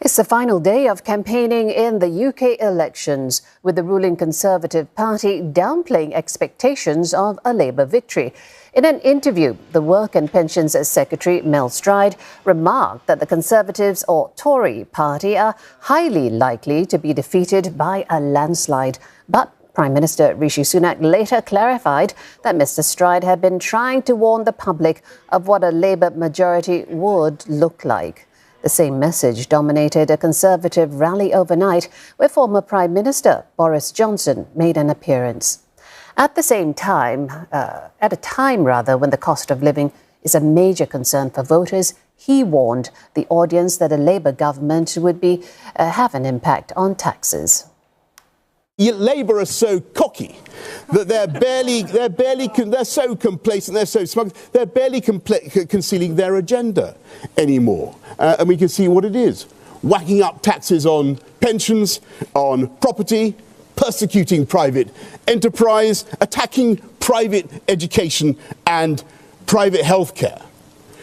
It's the final day of campaigning in the UK elections, with the ruling Conservative Party downplaying expectations of a Labour victory. In an interview, the Work and Pensions Secretary Mel Stride remarked that the Conservatives or Tory party are highly likely to be defeated by a landslide. But Prime Minister Rishi Sunak later clarified that Mr. Stride had been trying to warn the public of what a Labour majority would look like. The same message dominated a Conservative rally overnight, where former Prime Minister Boris Johnson made an appearance. At a time when the cost of living is a major concern for voters, he warned the audience that a Labour government would have an impact on taxes. Labour are so cocky that they're so complacent, they're so smug, they're barely concealing their agenda anymore. And we can see what it is: whacking up taxes on pensions, on property, persecuting private enterprise, attacking private education and private healthcare,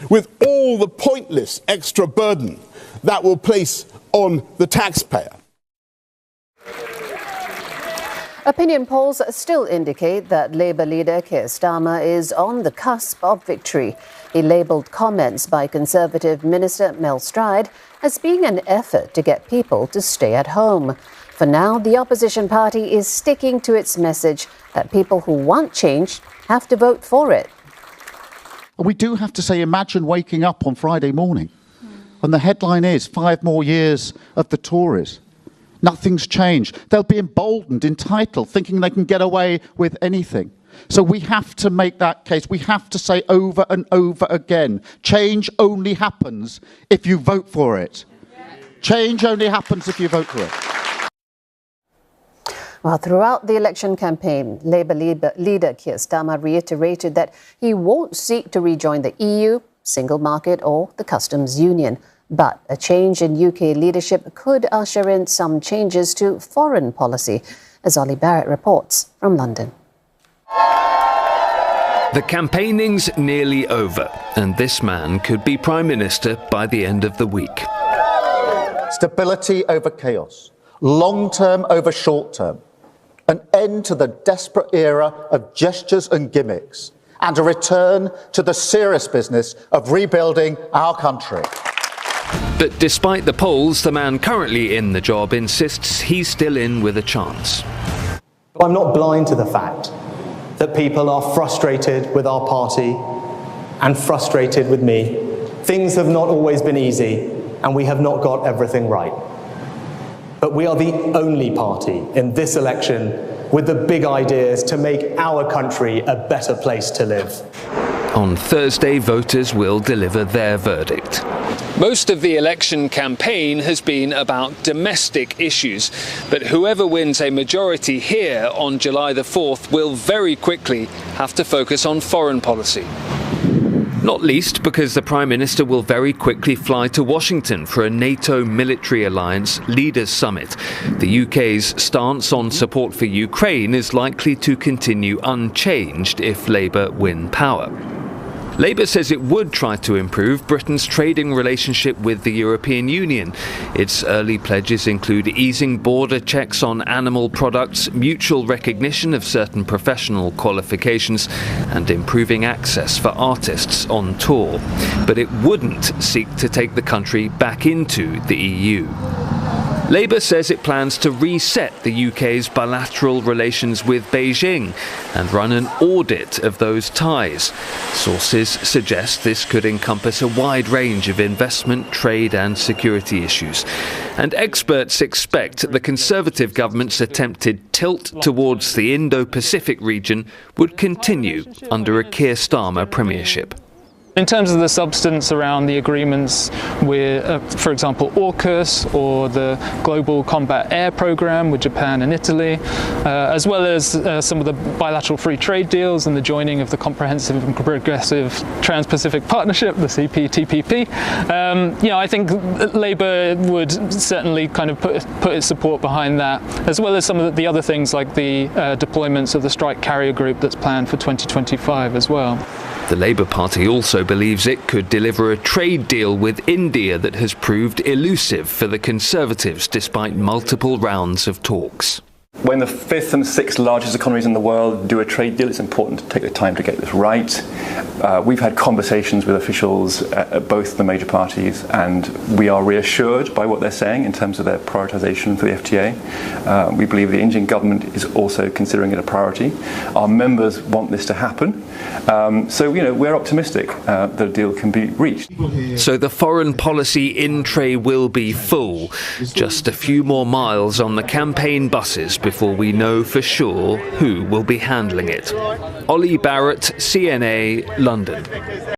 with all the pointless extra burden that will place on the taxpayer. Opinion polls still indicate that Labour leader Keir Starmer is on the cusp of victory. He labelled comments by Conservative Minister Mel Stride as being an effort to get people to stay at home. For now, the opposition party is sticking to its message that people who want change have to vote for it. We do have to say, imagine waking up on Friday morning and the headline is 5 more years of the Tories. Nothing's changed. They'll be emboldened, entitled, thinking they can get away with anything. So we have to make that case. We have to say over and over again, change only happens if you vote for it. Change only happens if you vote for it. Well, throughout the election campaign, Labour leader Keir Starmer reiterated that he won't seek to rejoin the EU, single market or the customs union. But a change in UK leadership could usher in some changes to foreign policy, as Olly Barratt reports from London. The campaigning's nearly over, and this man could be Prime Minister by the end of the week. Stability over chaos, long-term over short-term, an end to the desperate era of gestures and gimmicks, and a return to the serious business of rebuilding our country. But despite the polls, the man currently in the job insists he's still in with a chance. I'm not blind to the fact that people are frustrated with our party and frustrated with me. Things have not always been easy, and we have not got everything right. But we are the only party in this election with the big ideas to make our country a better place to live. On Thursday, voters will deliver their verdict. Most of the election campaign has been about domestic issues, but whoever wins a majority here on July the 4th will very quickly have to focus on foreign policy. Not least because the Prime Minister will very quickly fly to Washington for a NATO military alliance leaders summit. The UK's stance on support for Ukraine is likely to continue unchanged if Labour win power. Labour says it would try to improve Britain's trading relationship with the European Union. Its early pledges include easing border checks on animal products, mutual recognition of certain professional qualifications, and improving access for artists on tour. But it wouldn't seek to take the country back into the EU. Labour says it plans to reset the UK's bilateral relations with Beijing and run an audit of those ties. Sources suggest this could encompass a wide range of investment, trade and security issues. And experts expect the Conservative government's attempted tilt towards the Indo-Pacific region would continue under a Keir Starmer premiership. In terms of the substance around the agreements with, for example, AUKUS or the Global Combat Air Programme with Japan and Italy, as well as some of the bilateral free trade deals and the joining of the Comprehensive and Progressive Trans-Pacific Partnership, the CPTPP, I think Labour would certainly kind of put its support behind that, as well as some of the other things like the deployments of the Strike Carrier Group that's planned for 2025 as well. The Labour Party also believes it could deliver a trade deal with India that has proved elusive for the Conservatives despite multiple rounds of talks. When the fifth and sixth largest economies in the world do a trade deal, it's important to take the time to get this right. We've had conversations with officials at both the major parties, and we are reassured by what they're saying in terms of their prioritisation for the FTA. We believe the Indian government is also considering it a priority. Our members want this to happen. So, we're optimistic that a deal can be reached. So the foreign policy in-tray will be full. Just a few more miles on the campaign buses before we know for sure who will be handling it. Olly Barratt, CNA, London.